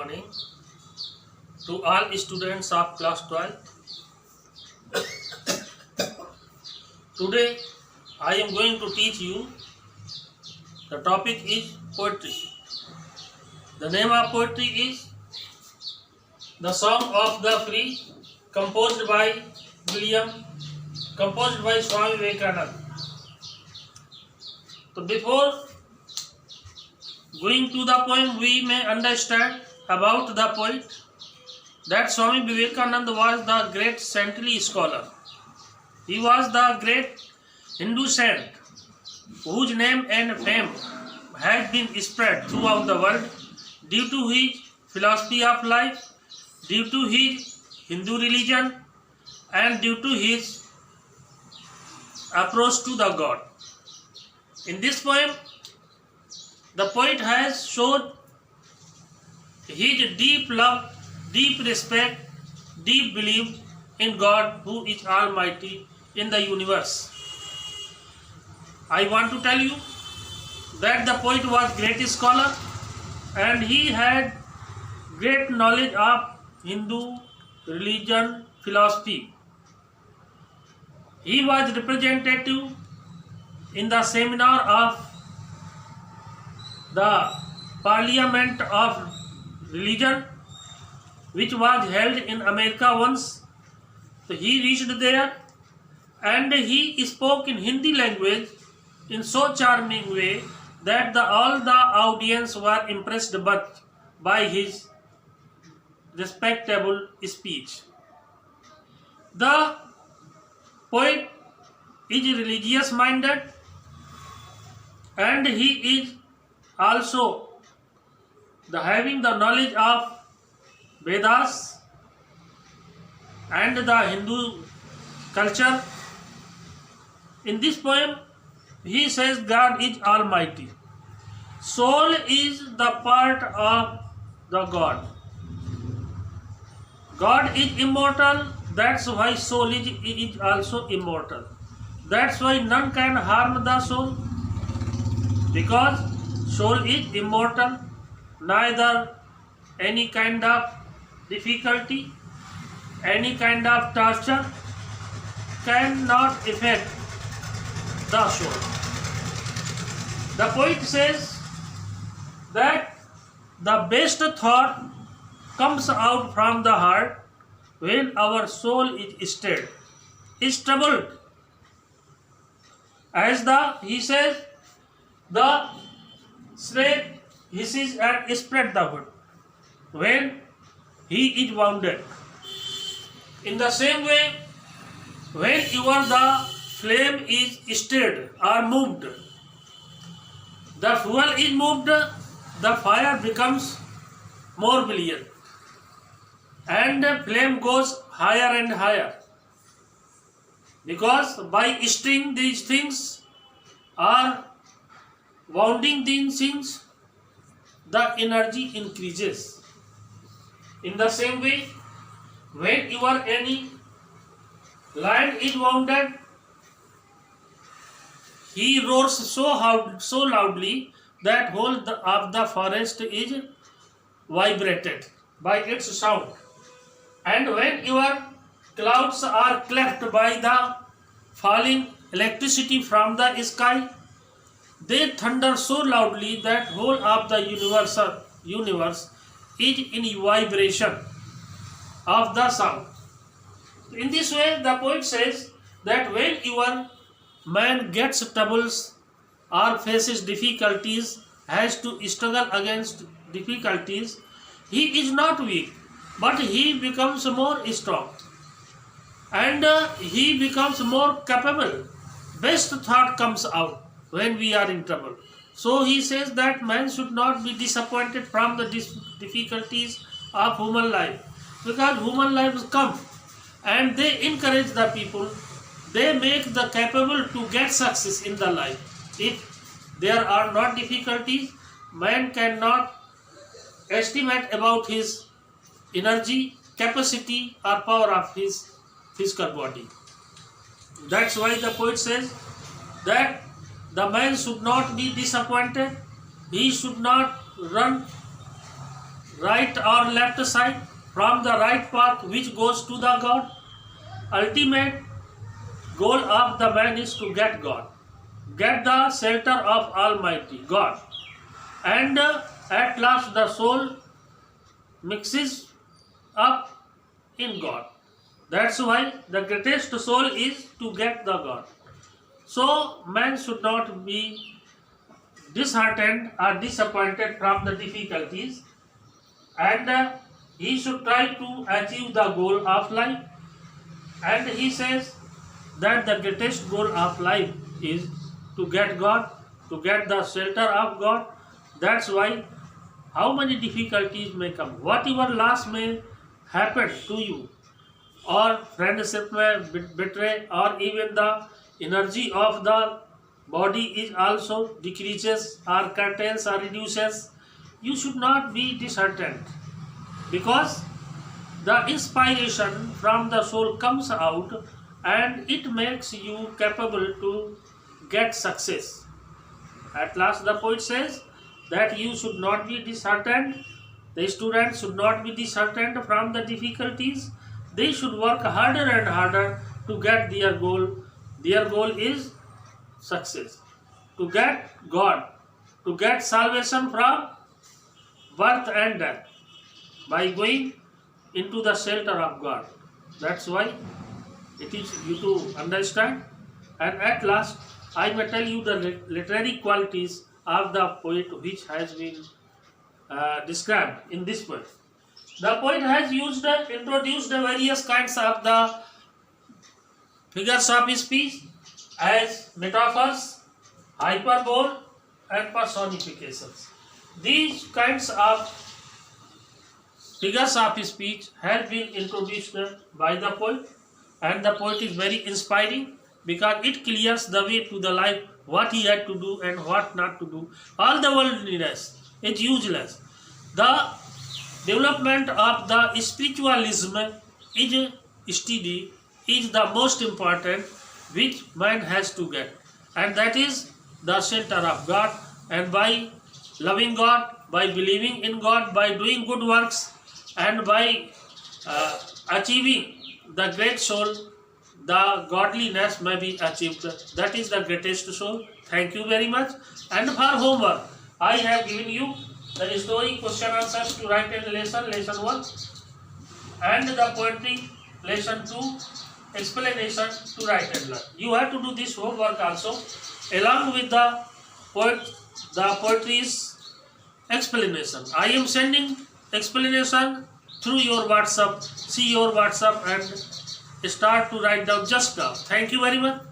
morning to all students of class 12th. Today I am going to teach you. The topic is poetry. The name of poetry is The Song of the Free, composed by Swami Vivekananda. So before going to the poem, we may understand about the poet that Swami Vivekananda was the great saintly scholar. He was the great Hindu saint whose name and fame has been spread throughout the world due to his philosophy of life, due to his Hindu religion, and due to his approach to the God. In this poem, the poet has shown his deep love, deep respect, deep belief in God who is Almighty in the universe. I want to tell you that the poet was a great scholar and he had great knowledge of Hindu religion, philosophy. He was representative in the seminar of the Parliament of Religion, which was held in America once. So he reached there and he spoke in Hindi language in so charming way that all the audience were impressed by his respectable speech. The poet is religious minded and he is also having the knowledge of Vedas and the Hindu culture. In this poem, he says God is Almighty. Soul is the part of the God. God is immortal, that's why soul is also immortal. That's why none can harm the soul, because soul is immortal. Neither any kind of difficulty, any kind of torture cannot affect the soul. The poet says that the best thought comes out from the heart when our soul is stirred, is troubled. As he says, the snake hisses and spread the wood when he is wounded. In the same way, when the flame is stirred or moved, the fuel is moved, the fire becomes more brilliant and the flame goes higher and higher, because by stirring these things or wounding these things, the energy increases. In the same way, when any lion is wounded, he roars so loudly that whole of the forest is vibrated by its sound. And when your clouds are cleft by the falling electricity from the sky, they thunder so loudly that whole of the universe is in vibration of the sound. In this way, the poet says that when your man gets troubles or faces difficulties, has to struggle against difficulties, he is not weak, but he becomes more strong and he becomes more capable. Best thought comes out when we are in trouble. So he says that man should not be disappointed from the difficulties of human life, because human lives come and they encourage the people, they make the capable to get success in the life. If there are not difficulties, man cannot estimate about his energy, capacity or power of his physical body. That's why the poet says that the man should not be disappointed, he should not run right or left side from the right path which goes to the God. Ultimate goal of the man is to get God, get the shelter of Almighty God, and at last the soul mixes up in God. That's why the greatest soul is to get the God. So man should not be disheartened or disappointed from the difficulties, and he should try to achieve the goal of life. And he says that the greatest goal of life is to get God, to get the shelter of God. That's why how many difficulties may come, whatever loss may happen to you, or friendship may betray, or even the energy of the body is also decreases or curtails or reduces, you should not be disheartened, because the inspiration from the soul comes out and it makes you capable to get success. At last the poet says that you should not be disheartened. The students should not be disheartened from the difficulties. They should work harder and harder to get their goal. Their goal is success, to get God, to get salvation from birth and death by going into the shelter of God. That's why it is you to understand. And at last, I may tell you the literary qualities of the poet which has been described in this poem. The poet has introduced the various kinds of the figures of speech as metaphors, hyperbole, and personifications. These kinds of figures of speech have been introduced by the poet, and the poet is very inspiring because it clears the way to the life, what he had to do and what not to do. All the worldliness is useless. The development of the spiritualism is steady, is the most important which man has to get, and that is the shelter of God. And by loving God, by believing in God, by doing good works, and by achieving the great soul, the godliness may be achieved. That is the greatest soul. Thank you very much. And for homework, I have given you the story question answers to write in lesson 1, and the poetry lesson 2 explanation to write and learn. You have to do this homework also along with the poetry's explanation. I am sending explanation through your WhatsApp. See your WhatsApp and start to write down just now. Thank you very much.